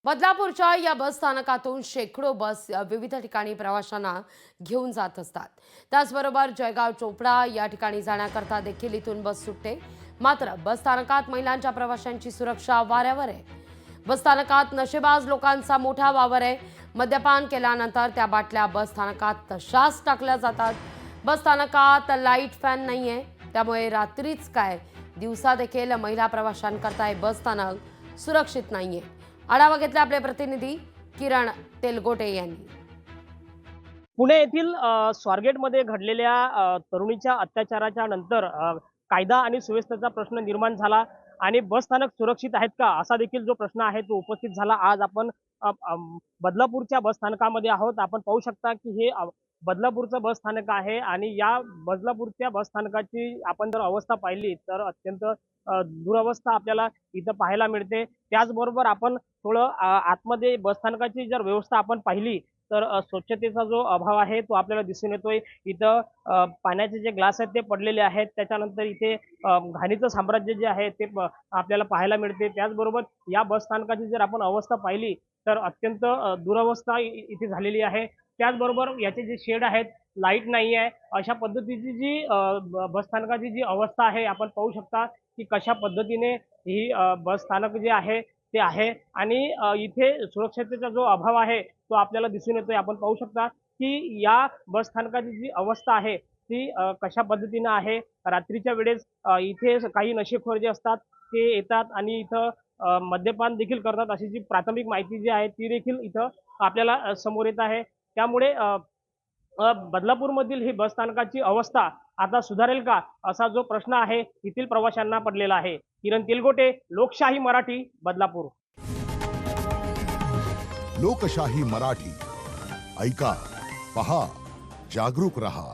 बदलापूरच्या या बस स्थानकातून शेकडो बस विविध ठिकाणी प्रवाशांना घेऊन जात असतात। त्याचबरोबर जयगाव चोपडा या ठिकाणी जाण्याकरता देखील इथून बस सुटते। मात्र बस स्थानकात महिलांच्या प्रवाशांची सुरक्षा वाऱ्यावर आहे। बस स्थानकात नशेबाज लोकांचा मोठा वावर आहे। मद्यपान केल्यानंतर त्या बाटल्या बस स्थानकात तशाच टाकल्या जातात। बस स्थानकात लाईट फॅन नाहीये, त्यामुळे रात्रीच काय दिवसा देखील महिला प्रवाशांकरता हे बस स्थानक सुरक्षित नाहीये। आढावा घेतला आपले प्रतिनिधी किरण तेलगोटे यांनी। पुणे येथील स्वारगेटमध्ये घडलेल्या तरुणीच्या अत्याचाराच्या नंतर कायदा आणि सुव्यवस्थेचा प्रश्न निर्माण झाला आणि बस स्थानक सुरक्षित आहेत का असा देखील जो प्रश्न आहे तो उपस्थित झाला। आज आपण बदलापूरच्या बस स्थानकामध्ये आहोत। आपण पाहू शकता की हे बदलापूरचं बस स्थानक आहे आणि या बदलापूरच्या बस स्थानकाची आपण जर अवस्था पाहिली तर अत्यंत दुरवस्था आपल्याला इथं पाहायला मिळते। त्याचबरोबर आपण थोडं आतमध्ये बस स्थानकाची जर व्यवस्था आपण पाहिली तर स्वच्छतेचा जो अभाव आहे तो आपल्याला दिसून येतोय। इथं पाण्याचे जे ग्लास आहेत ते पडलेले आहेत। त्याच्यानंतर इथे घाणीचं साम्राज्य जे आहे ते आपल्याला पाहायला मिळते। त्याचबरोबर या बस स्थानकाची जर आपण अवस्था पाहिली तर अत्यंत दुरवस्था इथे झालेली आहे। त्याचबरोबर याचे जे शेड आहेत, लाईट नाही आहे, अशा पद्धतीची जी बस स्थानकाची जी अवस्था आहे आपण पाहू शकता की कशा पद्धतीने ही बस स्थानक जे आहे ते आहे आणि इथे सुरक्षतेचा जो अभाव आहे तो आपल्याला दिसून येतोय। आपण पाहू शकता की या बस स्थानकाची जी अवस्था आहे ती कशा पद्धतीने आहे। रात्रीच्या वेळेस इथे काही नशेखोर जे असतात ते येतात आणि इथं मद्यपान देखील करतात, अशी जी प्राथमिक माहिती जी आहे ती देखील इथं आपल्याला समोर येत आहे। त्यामुळे बदलापूरमधील ही बस स्थानकाची अवस्था आता सुधारेल का असा जो प्रश्न आहे येथील प्रवाशांना पडलेला आहे। किरण तेलगोटे, लोकशाही मराठी, बदलापूर। लोकशाही मराठी ऐका, पहा, जागरूक रहा।